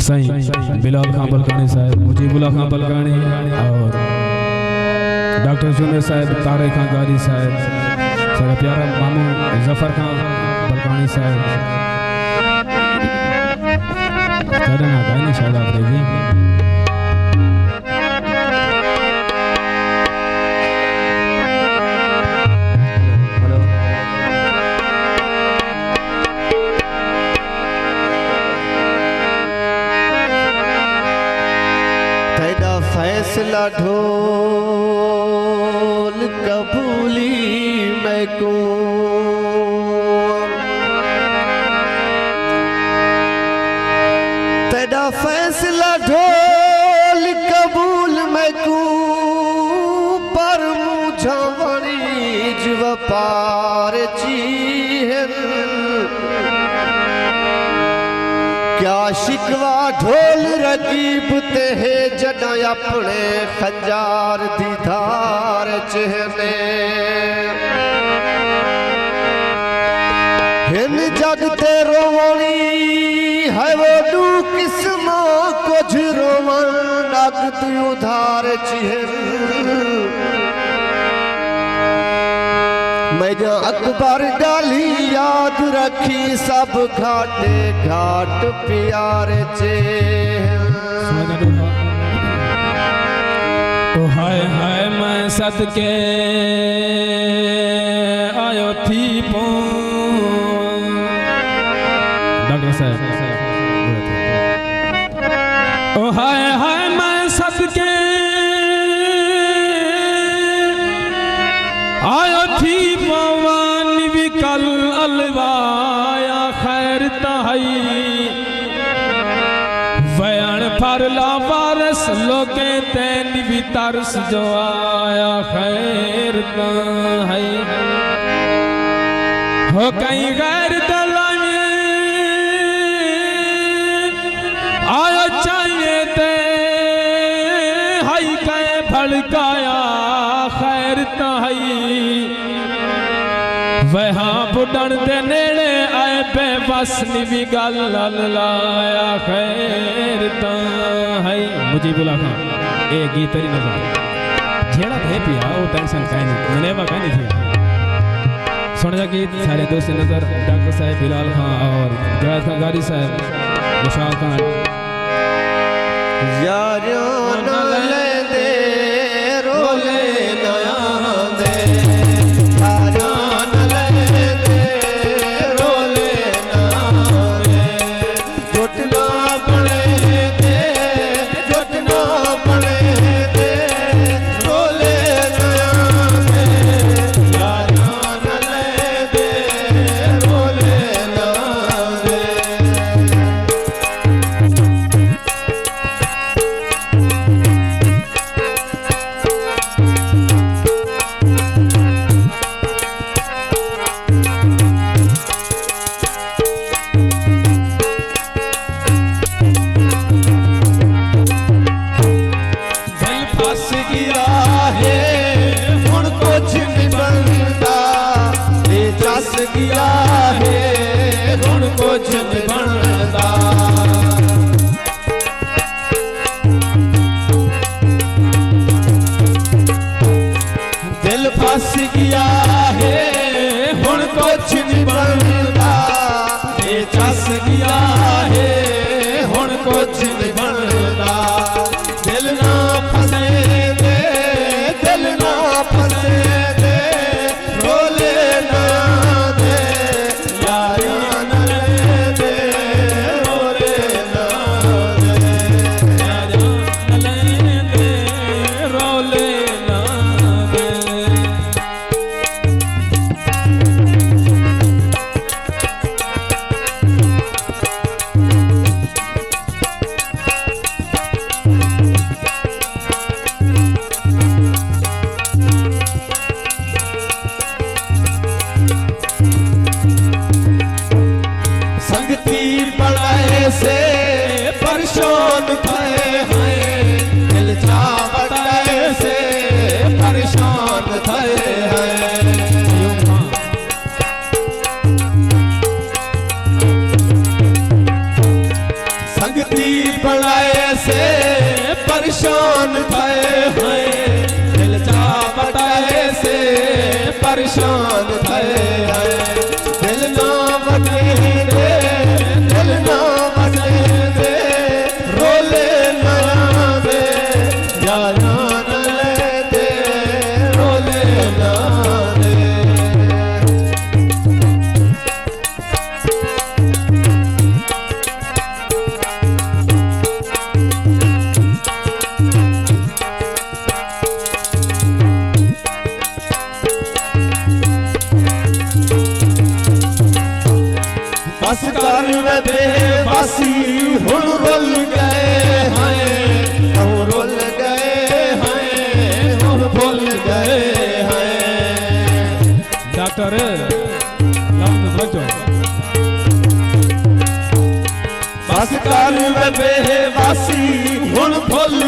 सही बिलाल खां बलकानी साहब, मुजीबुल्लाह खां बलकानी और डॉक्टर जुनेद साहब, तारे खां गारी साहब, सारा प्यारा मामू जफर खां बलकानी साहब, करना गायनी शायद आप जी फैसला ढोल कबूली मैं को तेरा फैसला ढोल कबूल मैं को पर मुझा वणीज वपार चीहन क्या शिकवा ढोल रकीब ते है जड़ा अपने खंजार दी धार चहने हिन जग ते रोवणी है वो दू किस्म कुछ रोवन नगद उधार चहन मैं जो अकबर डाली याद रखी सब घाटे घाट प्यारे चे तो हाय मैं सदके आयो थी पो डॉक्टर साहब ओ हाय मैं सदके आयो थी पवन विकल अलवाया खैर तहई वयण पर लावारस लोके तैन भी तरस जो आया खैर तहई हो कहीं गैर दलाने आयो चाहिए ते हई कहे भड़काया खैर तहई वहाँ बुढ़न दे नेड़े आए बेबस भी गल लाया खैर है मुजीबुल्लाह खां ए गीत तेरी नजर जेड़ा थे पिया वो टेंशन काहे नहीं मनेवा काहे नहीं थी सुन जा गीत सारे दोस्त नजर डॉक्टर साहब बिलाल खां और जायद खां गारी साहब विशाल खान यारो न ले दे रोले नया दे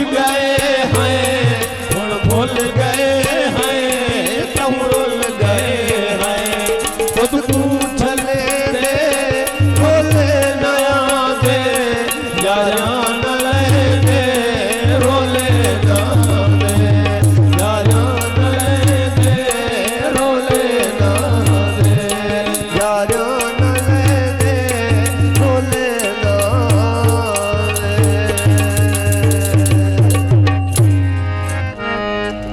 गए